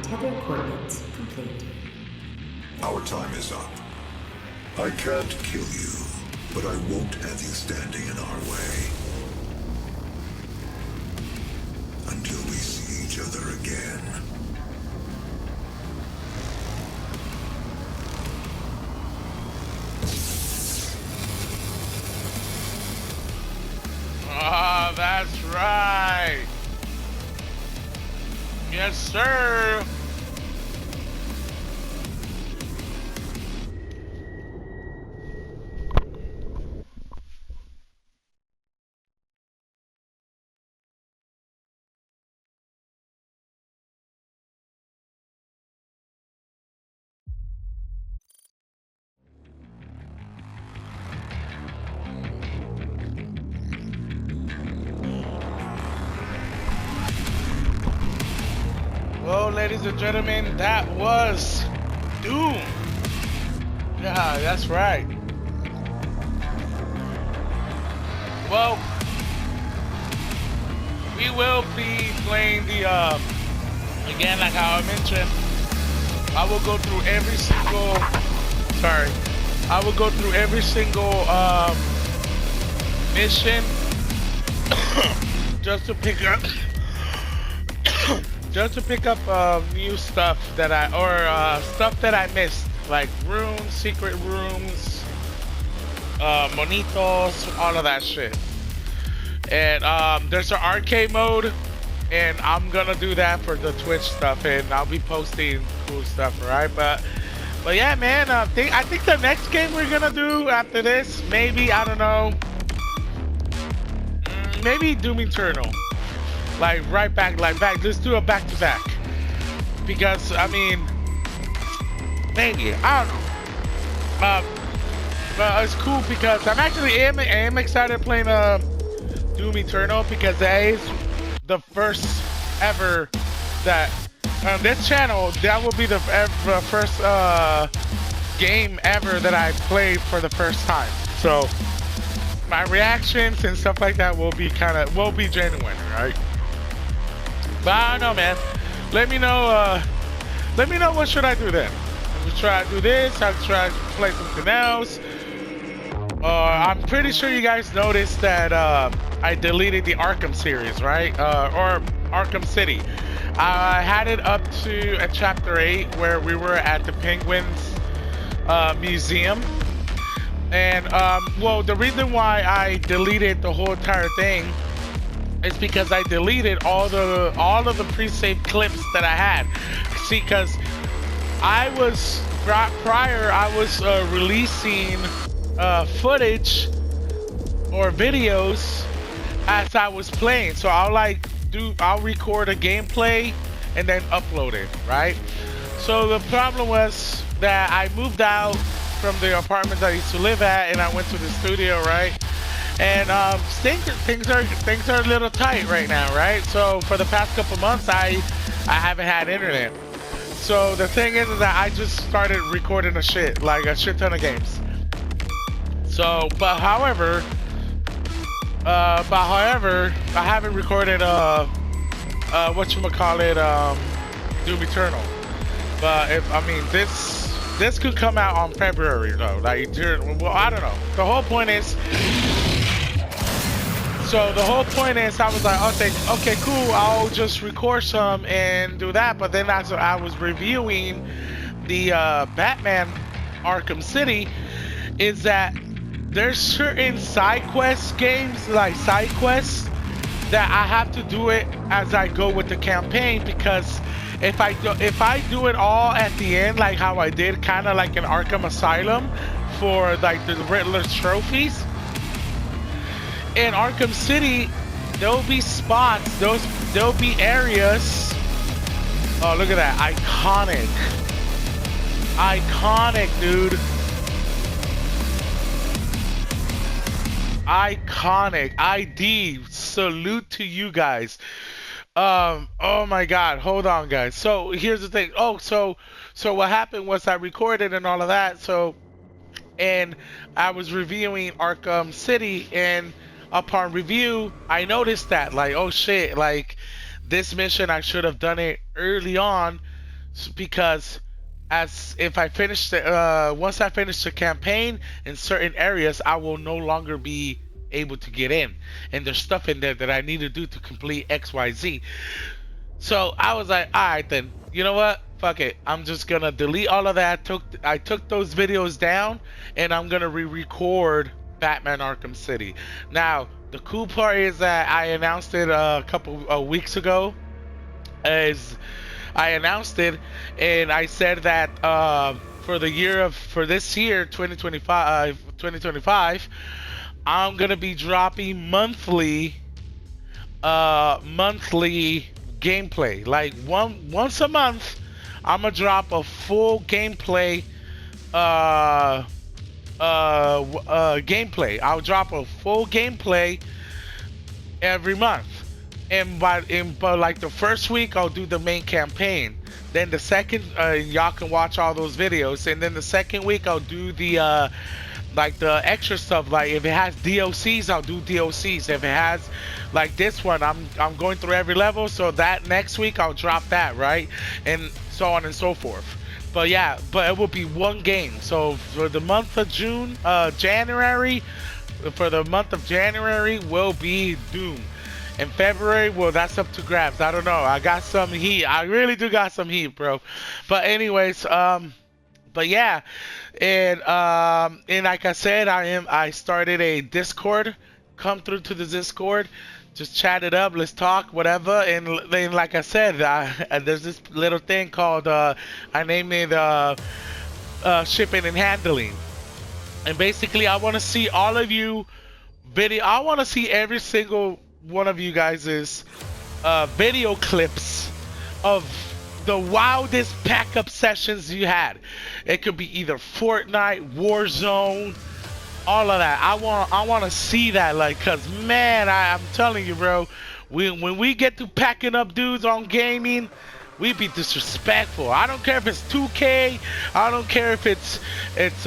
Tether coordinates complete. Our time is up. I can't kill you, but I won't have you standing in our way. Until we see each other again. Ah, that's right. Yes, sir. Well, ladies and gentlemen, that was Doom. Yeah, that's right. Well, we will be playing the, again, like how I mentioned, I will go through every single, I will go through every single, mission, just to pick up, new stuff that stuff that I missed, like rooms, secret rooms, monitos, all of that shit. And there's an arcade mode, and I'm gonna do that for the Twitch stuff, and I'll be posting cool stuff, alright? But yeah, man, I think the next game we're gonna do after this, maybe, I don't know, maybe Doom Eternal. Like back. Let's do a back-to-back. Because I mean, maybe, I don't know. But it's cool because I'm actually am excited playing Doom Eternal, because that is the first ever that on this channel, that will be the first game ever that I played for the first time. So my reactions and stuff like that will be genuine, right? But I don't know, man. Let me know what should I do then. Should I do this? I'll try to play something else. I'm pretty sure you guys noticed that I deleted the Arkham series, right? Or Arkham City. I had it up to chapter 8 where we were at the Penguins museum. And well, the reason why I deleted the whole entire thing is because I deleted all of the pre-saved clips that I had. See, because I was releasing footage or videos as I was playing. So I'll record a gameplay and then upload it, right? So the problem was that I moved out from the apartment I used to live at, and I went to the studio, right? And things are a little tight right now, right? So for the past couple months, I haven't had internet. So the thing is that I just started recording a shit ton of games. So, but however, I haven't recorded Doom Eternal. But this could come out on February though. Well, I don't know. The whole point is, I was like, okay, cool. I'll just record some and do that. But then as I was reviewing the Batman Arkham City, is that there's certain side quest games, like side quests, that I have to do it as I go with the campaign, because if I do it all at the end, like how I did, kind of like in Arkham Asylum for like the Riddler's trophies, in Arkham City, there'll be spots, there'll be areas. Oh, look at that, iconic, dude. Iconic. ID. Salute to you guys. Oh my god, hold on guys. So here's the thing. So what happened was I recorded and all of that, and I was reviewing Arkham City, and upon review I noticed that, like, oh shit, like this mission I should have done it early on, because as if I finish the once I finish the campaign in certain areas, I will no longer be able to get in, and there's stuff in there that I need to do to complete XYZ. So I was like, all right then, you know what? Fuck it. I'm just gonna delete all of that. I took those videos down, and I'm gonna re-record Batman Arkham City. Now the cool part is that I announced it a couple of weeks ago. Is I announced it, and I said that for this year 2025, I'm gonna be dropping monthly gameplay. Like once a month, I'm gonna drop a full gameplay gameplay. I'll drop a full gameplay every month. And but like the first week I'll do the main campaign. Then the second y'all can watch all those videos, and then the second week I'll do the like the extra stuff. Like if it has DLCs, I'll do DLCs. If it has like this one, I'm going through every level, so that next week I'll drop that, right? And so on and so forth. But yeah, but it will be one game. So for the month of January will be Doom. In February, well, that's up to grabs. I don't know. I got some heat. I really do got some heat, bro. But anyways, but yeah, and like I said, I started a Discord. Come through to the Discord, just chat it up. Let's talk, whatever. And then, like I said, there's this little thing called I named it shipping and handling. And basically, I want to see all of you I want to see every single one of you guys' video clips of the wildest pack-up sessions you had. It could be either Fortnite, Warzone, all of that. I want to see that, like, cause man, I'm telling you, bro, when we get to packing up dudes on gaming, we be disrespectful. I don't care if it's 2K. I don't care if it's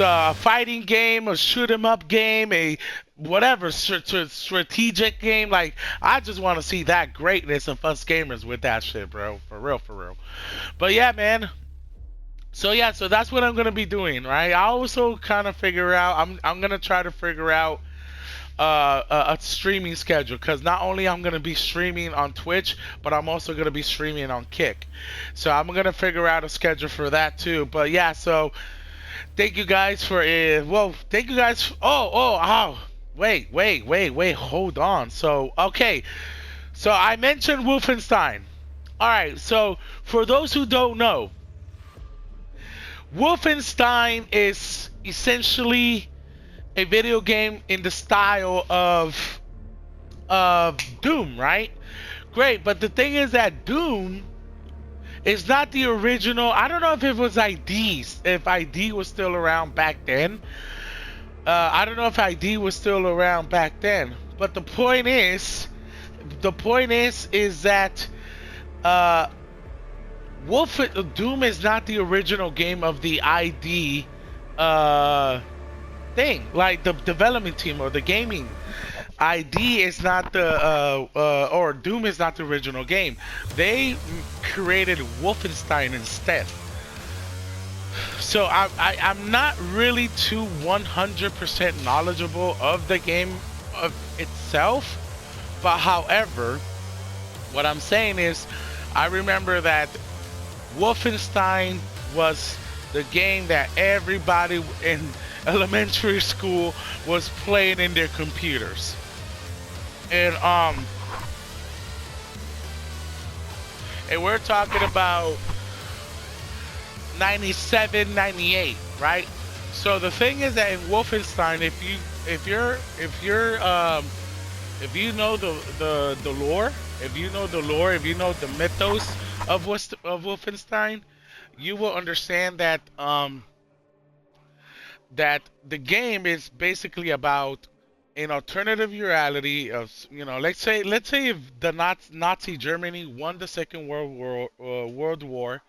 a fighting game, a shoot 'em up game, a whatever strategic game. Like, I just want to see that greatness of us gamers with that shit, bro. For real, for real. But yeah, man. So yeah, so that's what I'm gonna be doing, right? I also kind of figure out. I'm gonna try to figure out a streaming schedule, because not only I'm gonna be streaming on Twitch, but I'm also gonna be streaming on Kick. So I'm gonna figure out a schedule for that too. But yeah, so thank you guys for thank you guys. Wait, hold on. So okay, so I mentioned Wolfenstein. All right, so for those who don't know, Wolfenstein is essentially a video game in the style of Doom, right? Great, but the thing is that Doom is not the original. I don't know if it was IDs, if ID was still around back then. I don't know if ID was still around back then. But the point is that Doom is not the original game of the ID thing, like the development team or the gaming. ID is not or Doom is not the original game. They created Wolfenstein instead. So I'm not really too 100% knowledgeable of the game of itself, but however, what I'm saying is, I remember that Wolfenstein was the game that everybody in elementary school was playing in their computers. And we're talking about 97, 98, right? So the thing is that in Wolfenstein, if you know the lore, if you know the mythos of Wolfenstein, you will understand that that the game is basically about an alternative reality of, let's say if the Nazi Germany won the Second World War.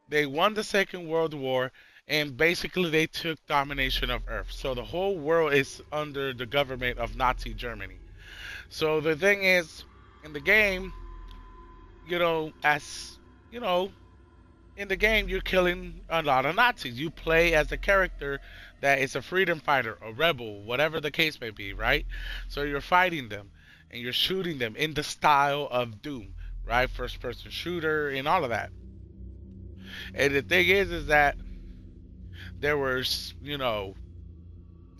They won the Second World War, and basically they took domination of Earth. So the whole world is under the government of Nazi Germany. So the thing is, in the game, as in the game, you're killing a lot of Nazis. You play as a character that is a freedom fighter, a rebel, whatever the case may be, right? So you're fighting them and you're shooting them in the style of Doom, right? First person shooter and all of that. And the thing is that there was,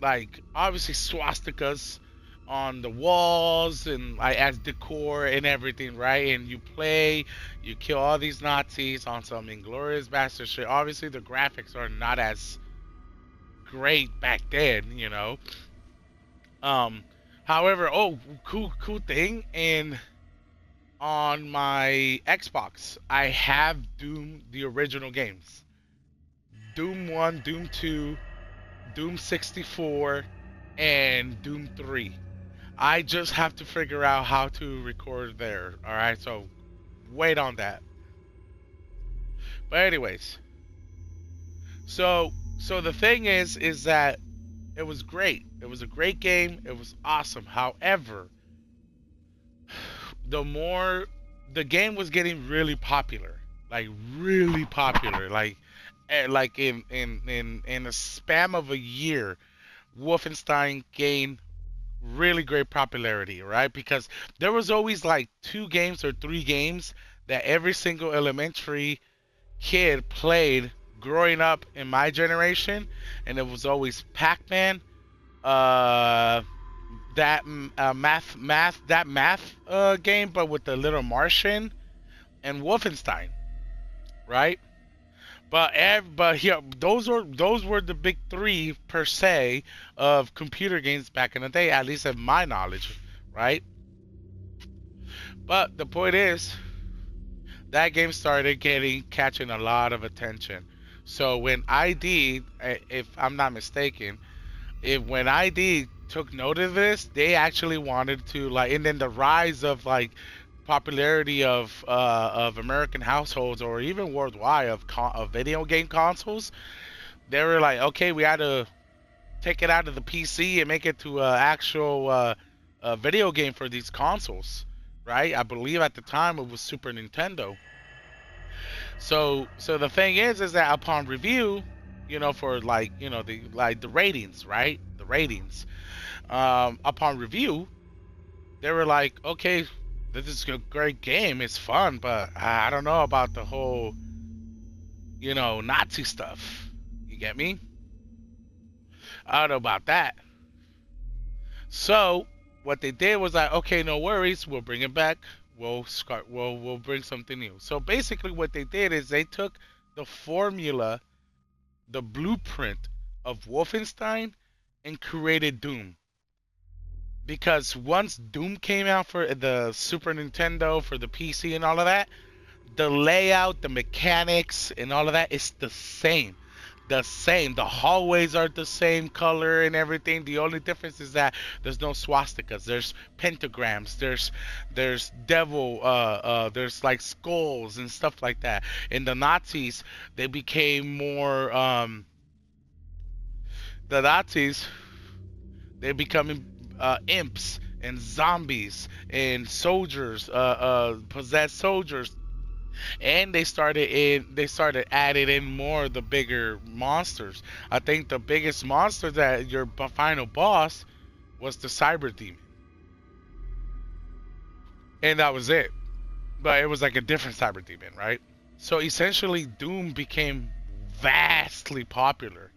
like obviously swastikas on the walls and like as decor and everything, right? And you play, you kill all these Nazis on some Inglorious Bastard shit. Obviously, the graphics are not as great back then. Um, However, oh, cool thing, and on my Xbox, I have Doom the original games, Doom 1, Doom 2, Doom 64, and Doom 3. I just have to figure out how to record there. All right, so wait on that. But anyways, so the thing is that it was great. It was a great game. It was awesome. However, the more the game was getting really popular, like really popular, like in a span of a year, Wolfenstein gained really great popularity, right? Because there was always like 2 games or 3 games that every single elementary kid played growing up in my generation, and it was always Pac-Man, uh, that math game, but with the little Martian, and Wolfenstein, right? But yeah, those were the big 3 per se of computer games back in the day, at least of my knowledge, right? But the point is, that game started getting catching a lot of attention. So when ID, if I'm not mistaken, if when ID took note of this, they actually wanted to like, and then the rise of like popularity of American households or even worldwide of video game consoles, they were like, okay, we had to take it out of the PC and make it to an actual video game for these consoles, right? I believe at the time it was Super Nintendo. So the thing is that upon review, for like the ratings, right? The ratings. Upon review, they were like, okay, this is a great game, it's fun, but I don't know about the whole, Nazi stuff. You get me? I don't know about that. So what they did was like, okay, no worries, we'll bring it back. We'll bring something new. So basically, what they did is they took the formula, the blueprint of Wolfenstein, and created Doom. Because once Doom came out for the Super Nintendo, for the PC, and all of that, the layout, the mechanics, and all of that is the same. The same. The hallways are the same color and everything. The only difference is that there's no swastikas. There's pentagrams. There's devil. There's like skulls and stuff like that. And the Nazis, they became more. The Nazis, they becoming imps and zombies and soldiers, possessed soldiers, and they started adding in more of the bigger monsters. I think the biggest monster that your final boss was the cyber demon, and that was it. But it was like a different cyber demon, right? So essentially, Doom became vastly popular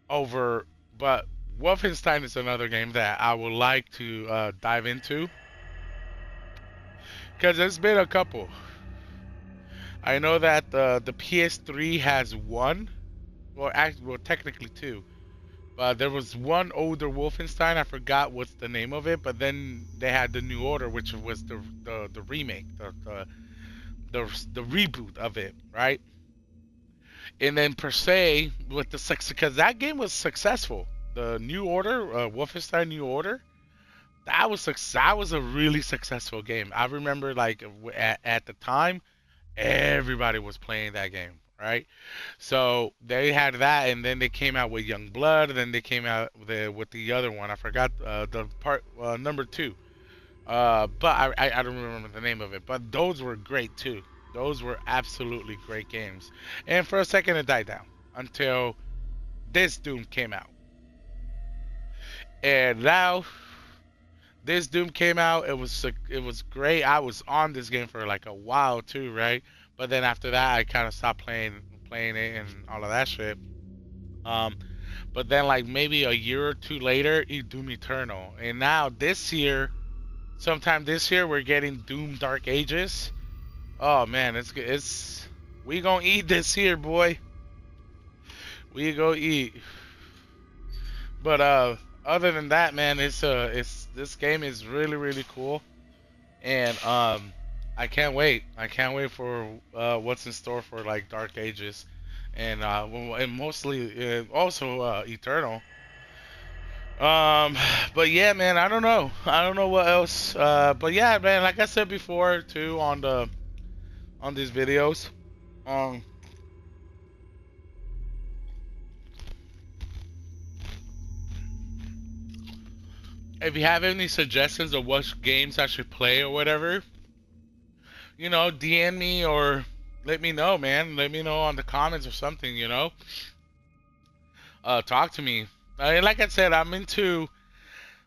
over. But Wolfenstein is another game that I would like to dive into because there's been a couple. I know that the PS3 has one, well, technically 2. But there was one older Wolfenstein. I forgot what's the name of it. But then they had the New Order, which was the remake, the reboot of it, right? And then per se with the success, because that game was successful. The New Order, Wolfenstein New Order, that was a really successful game. I remember like at the time, everybody was playing that game, right? So they had that, and then they came out with Young Blood, and then they came out with the other one. I forgot the part number 2. But I don't remember the name of it. But those were great too. Those were absolutely great games. And for a second it died down until this Doom came out. And now this Doom came out. It was great. I was on this game for like a while too, right? But then after that, I kind of stopped playing it and all of that shit. Um, but then like maybe a year or two later, Doom Eternal, and now this year, sometime this year, we're getting Doom Dark Ages. Oh man, it's we gonna eat this here, boy. We go eat. But other than that, man, it's this game is really cool, and I can't wait. I can't wait for what's in store for like Dark Ages, and mostly also Eternal. But yeah, man, I don't know. I don't know what else. But yeah, man, like I said before too on these videos, um. If you have any suggestions of what games I should play or whatever, DM me or let me know, man. Let me know on the comments or something, Talk to me. Like I said, I'm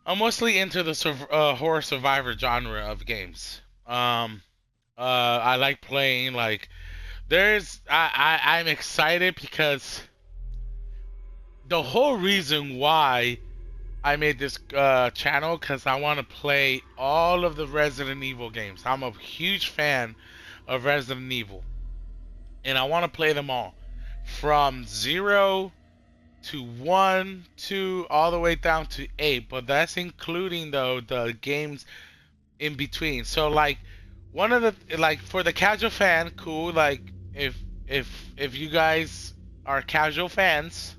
mostly into the horror survivor genre of games. I like playing like I'm excited because the whole reason why I made this channel because I want to play all of the Resident Evil games. I'm a huge fan of Resident Evil, and I want to play them all from 0 to 1, 2, all the way down to 8. But that's including though the games in between. So like one of the like for the casual fan, cool. Like if you guys are casual fans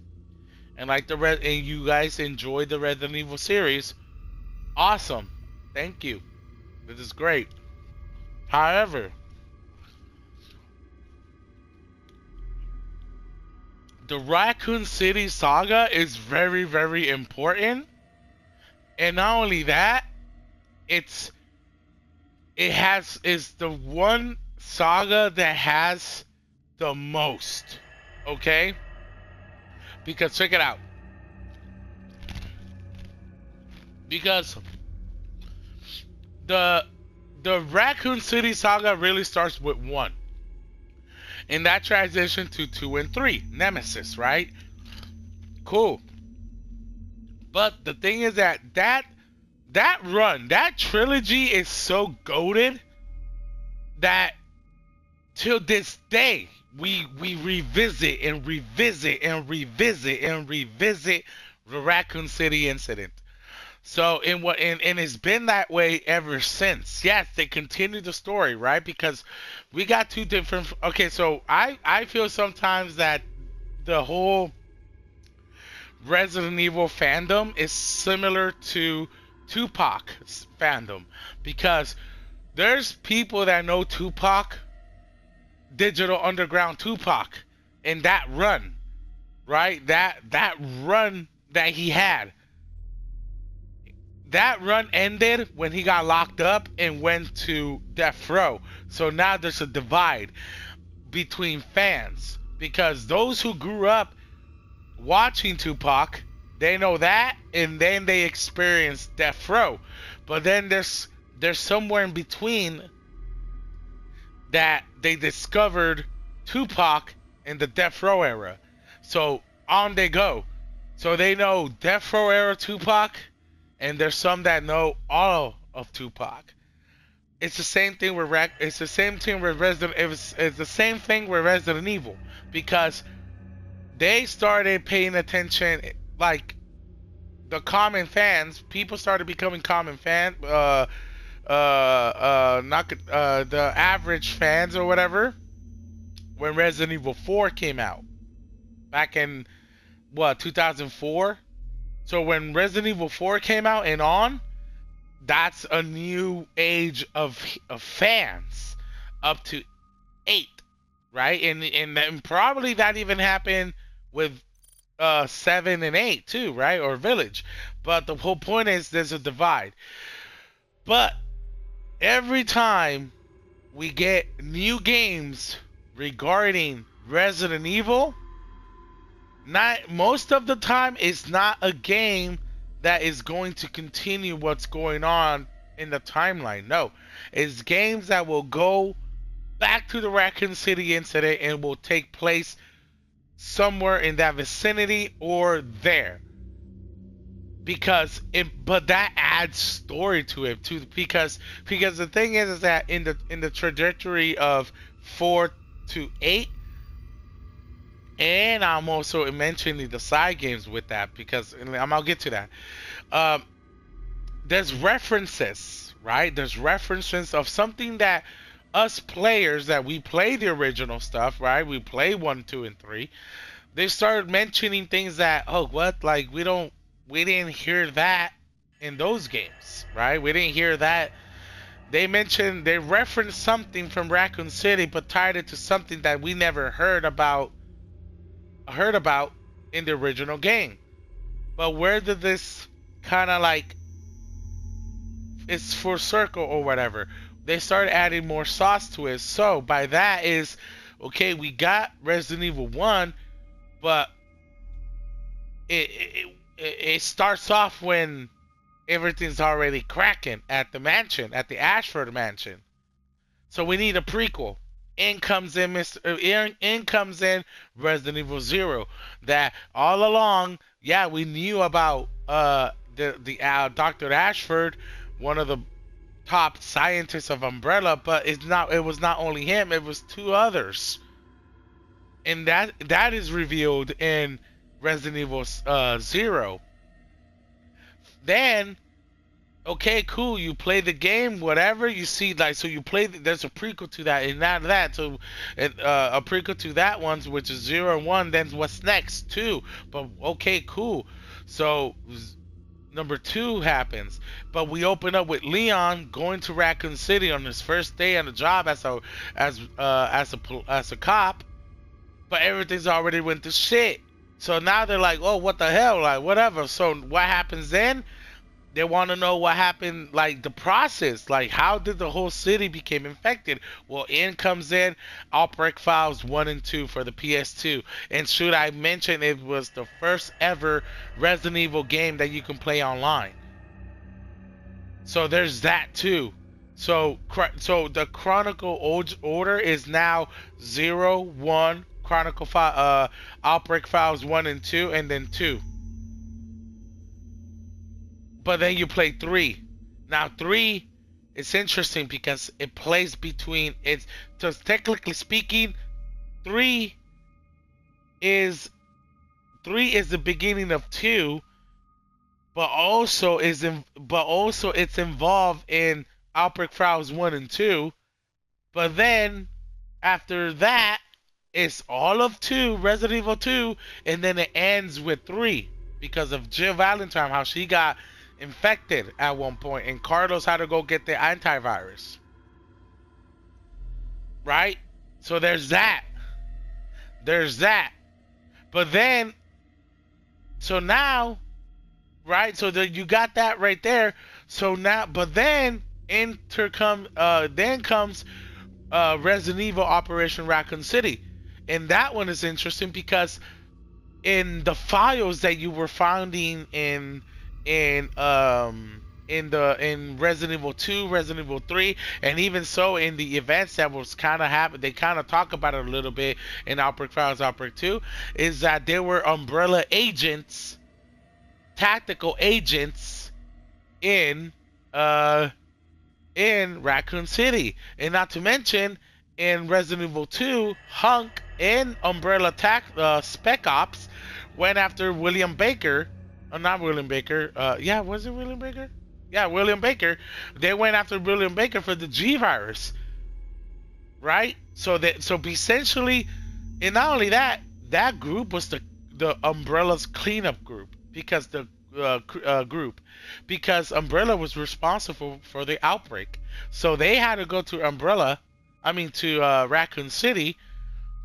and like and you guys enjoyed the Resident Evil series, awesome. Thank you. This is great. However, the Raccoon City saga is very important. And not only that, it's the one saga that has the most. Okay? Because check it out. Because the Raccoon City saga really starts with 1. And that transition to 2 and 3, Nemesis, right? Cool. But the thing is that run, that trilogy is so goated that till this day we revisit and revisit and revisit and revisit the Raccoon City incident. So and it's been that way ever since. Yes, they continue the story, right? Because we got two different. Okay, so I feel sometimes that the whole Resident Evil fandom is similar to Tupac's fandom, because there's people that know Tupac, Digital Underground Tupac, in that run, right? That run that he had. That run ended when he got locked up and went to death row. So now there's a divide between fans, because those who grew up watching Tupac, they know that, and then they experience death row. But then there's somewhere in between that they discovered Tupac in the death row era. So on they go. So they know death row era Tupac, and there's some that know all of Tupac. It's the same thing with It's the same thing with Resident. It's the same thing with Resident Evil, because they started paying attention. Like the common fans, people started becoming common fans. Not the average fans or whatever. When Resident Evil 4 came out, back in 2004. So when Resident Evil 4 came out and on, that's a new age of fans, up to 8, right? And probably that even happened with 7 and 8 too, right? Or Village. But the whole point is there's a divide. But every time we get new games regarding Resident Evil. Not most of the time, it's not a game that is going to continue what's going on in the timeline. No, it's games that will go back to the Raccoon City incident and will take place somewhere in that vicinity or there. But that adds story to it too. Because the thing is that in the trajectory of 4 to 8, and I'm also mentioning the side games with that because I'll get to that. There's references, right? There's references of something that us players that we play the original stuff, right? We play 1, 2, and 3. They started mentioning things that, oh, what? Like we didn't hear that in those games, right? We didn't hear that. They referenced something from Raccoon City, but tied it to something that we never heard about in the original game. But where did this kind of like it's full circle or whatever? They started adding more sauce to it. So by that is okay, we got Resident Evil 1, but it starts off when everything's already cracking at the mansion, at the Ashford mansion. So we need a prequel. In comes in Resident Evil 0. That all along, yeah, we knew about the Dr. Ashford, one of the top scientists of Umbrella, but it was not only him, it was 2 others. And that is revealed in Resident Evil 0. Then okay, cool. You play the game, whatever. You see, like, so you play. There's a prequel to that, and not that. So, a prequel to that one, which is 0 and 1. Then what's next? 2. But okay, cool. So, number 2 happens, but we open up with Leon going to Raccoon City on his first day on the job as a cop. But everything's already went to shit. So now they're like, oh, what the hell? Like, whatever. So what happens then? They want to know what happened, like the process, like how did the whole city become infected? Well, in comes in Outbreak Files 1 and 2 for the PS2. And should I mention it was the first ever Resident Evil game that you can play online. So there's that too. So the Chronicle order is now 0, 1, Outbreak Files 1 and 2, and then 2. But then you play 3. Now 3, it's interesting because it plays between so technically speaking, 3 is the beginning of 2, but also it's involved in Outbreak Files 1 and 2. But then after that, it's all of 2, Resident Evil 2, and then it ends with 3 because of Jill Valentine, how she got infected at one point, and Carlos had to go get the antivirus. Right? So there's that. But then, so now, right? So you got that right there. So now, but then comes Resident Evil Operation Raccoon City, and that one is interesting because in the files that you were finding in Resident Evil 2, Resident Evil 3, and even so in the events that was kind of happen, they kind of talk about it a little bit in Outbreak Files, Outbreak 2, is that there were Umbrella agents, tactical agents in Raccoon City, and not to mention in Resident Evil 2, Hunk and Umbrella Spec Ops went after William Baker. Not William Baker. Yeah, was it William Baker? Yeah, William Baker. They went after William Baker for the G virus, right? So essentially, and not only that, that group was the Umbrella's cleanup group because because Umbrella was responsible for the outbreak. So they had to go to Raccoon City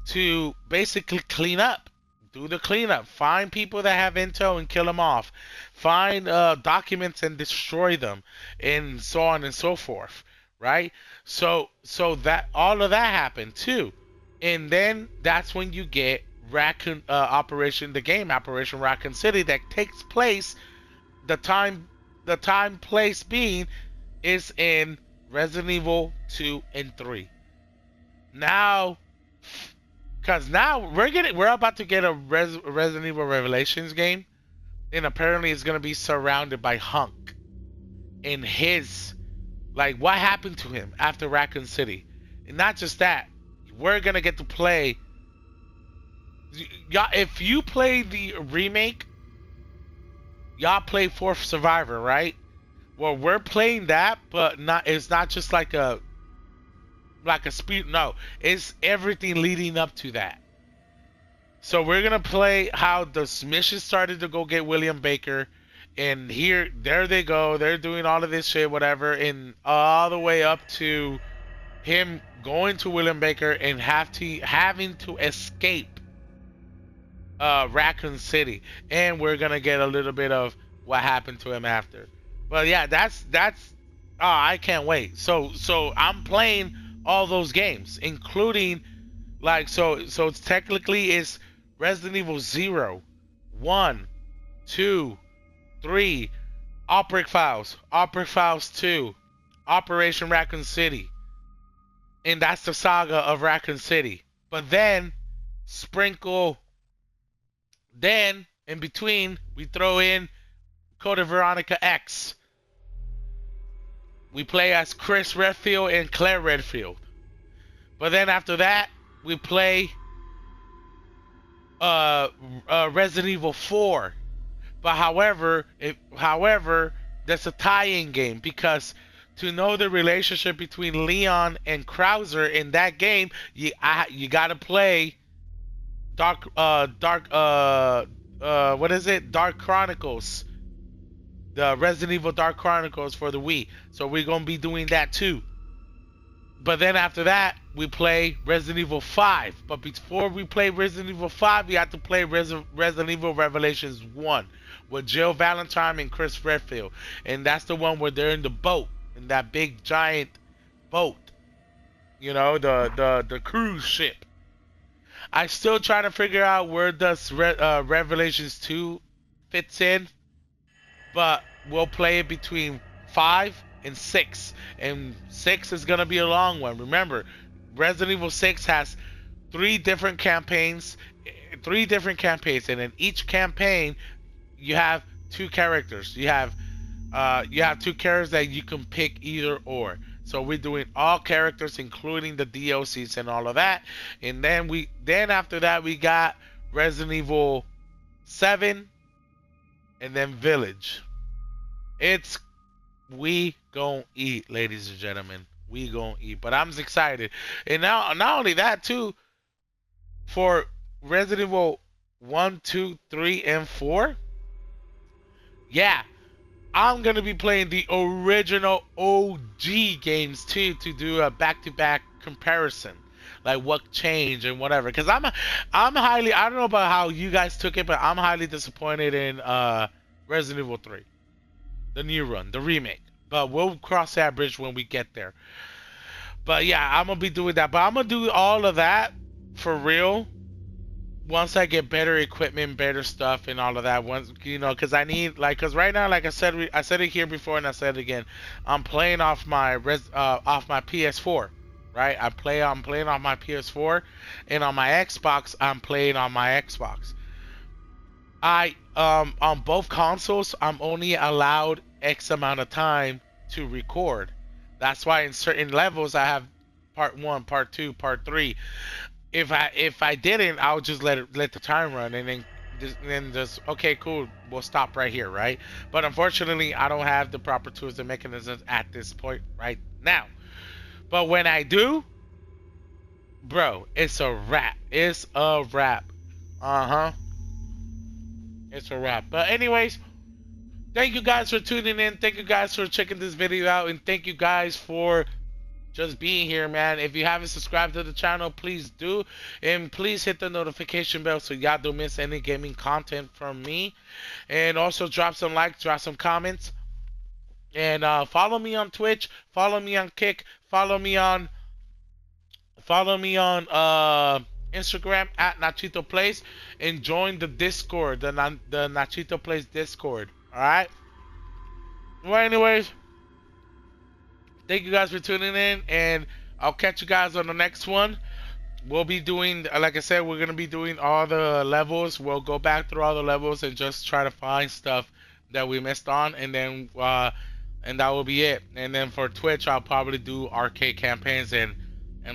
to basically clean up. Do the cleanup. Find people that have intel and kill them off. Find documents and destroy them, and so on and so forth. right? So that all of that happened too, and then that's when you get Raccoon Operation, the game Operation Raccoon City, that takes place, the time place being is in Resident Evil 2 and 3. Now, cause now we're about to get a Resident Evil Revelations game, and apparently it's gonna be surrounded by Hunk and his, like, what happened to him after Raccoon City. And not just that, we're gonna get to play. Y'all, if you play the remake, y'all play Fourth Survivor, right? Well, we're playing that, but not. It's not just like a speed. No, it's everything leading up to that. So we're gonna play how the mission started to go get William Baker, and there they go. They're doing all of this shit, whatever, and all the way up to him going to William Baker and having to escape Raccoon City, and we're gonna get a little bit of what happened to him after. But yeah, that's oh, I can't wait. So I'm playing all those games, including like so it's technically it's Resident Evil 0, 1, 2, 3, Outbreak Files, Outbreak Files 2, Operation Raccoon City, and that's the saga of Raccoon City. But then sprinkle, then in between we throw in Code of Veronica X. We play as Chris Redfield and Claire Redfield. But then after that, we play Resident Evil 4. But however, that's a tie-in game, because to know the relationship between Leon and Krauser in that game, you gotta play Dark Chronicles, the Resident Evil Dark Chronicles for the Wii. So we're gonna be doing that too. But then after that, we play Resident Evil 5. But before we play Resident Evil 5, we have to play Resident Evil Revelations 1 with Jill Valentine and Chris Redfield. And that's the one where they're in the boat, in that big giant boat. You know, the cruise ship. I still trying to figure out where does Revelations 2 fits in. But we'll play it between 5 and 6. And 6 is going to be a long one. Remember, Resident Evil 6 has 3 different campaigns. And in each campaign, you have 2 characters. You have 2 characters that you can pick either or. So we're doing all characters, including the DLCs and all of that. And then after that, we got Resident Evil 7. And then Village. We gon' eat, ladies and gentlemen. We gon' eat. But I'm excited. And now, not only that, too, for Resident Evil 1, 2, 3, and 4, yeah, I'm going to be playing the original OG games, too, to do a back-to-back comparison. Like what changed and whatever. Because I'm highly, I don't know about how you guys took it, but I'm highly disappointed in Resident Evil 3. The new run, the remake. But we'll cross that bridge when we get there. But yeah, I'm going to be doing that. But I'm going to do all of that for real once I get better equipment, better stuff, and all of that. Once, you know, because I need, like, because right now, like I said it here before and I said it again, I'm playing off my PS4. Right, I'm playing on my PS4, and on my Xbox, I'm playing on my Xbox. On both consoles, I'm only allowed X amount of time to record. That's why in certain levels I have part 1, part 2, part 3. If I didn't, I would just let the time run, and then just okay, cool, we'll stop right here, right? But unfortunately, I don't have the proper tools and mechanisms at this point right now. But when I do, bro, it's a wrap. It's a wrap. It's a wrap. But anyways, thank you guys for tuning in. Thank you guys for checking this video out. And thank you guys for just being here, man. If you haven't subscribed to the channel, please do. And please hit the notification bell so y'all don't miss any gaming content from me. And also drop some likes, drop some comments. And follow me on Twitch, follow me on Kick, follow me on Instagram at NachitoPlayzzz, and join the Discord, the NachitoPlayzzz Discord. All right. Well, anyways, thank you guys for tuning in, and I'll catch you guys on the next one. We'll be doing, like I said, we're gonna be doing all the levels. We'll go back through all the levels and just try to find stuff that we missed on, and that will be it. And then for Twitch, I'll probably do arcade campaigns and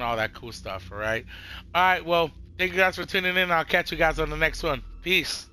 all that cool stuff. All right. All right. Well, thank you guys for tuning in. I'll catch you guys on the next one. Peace.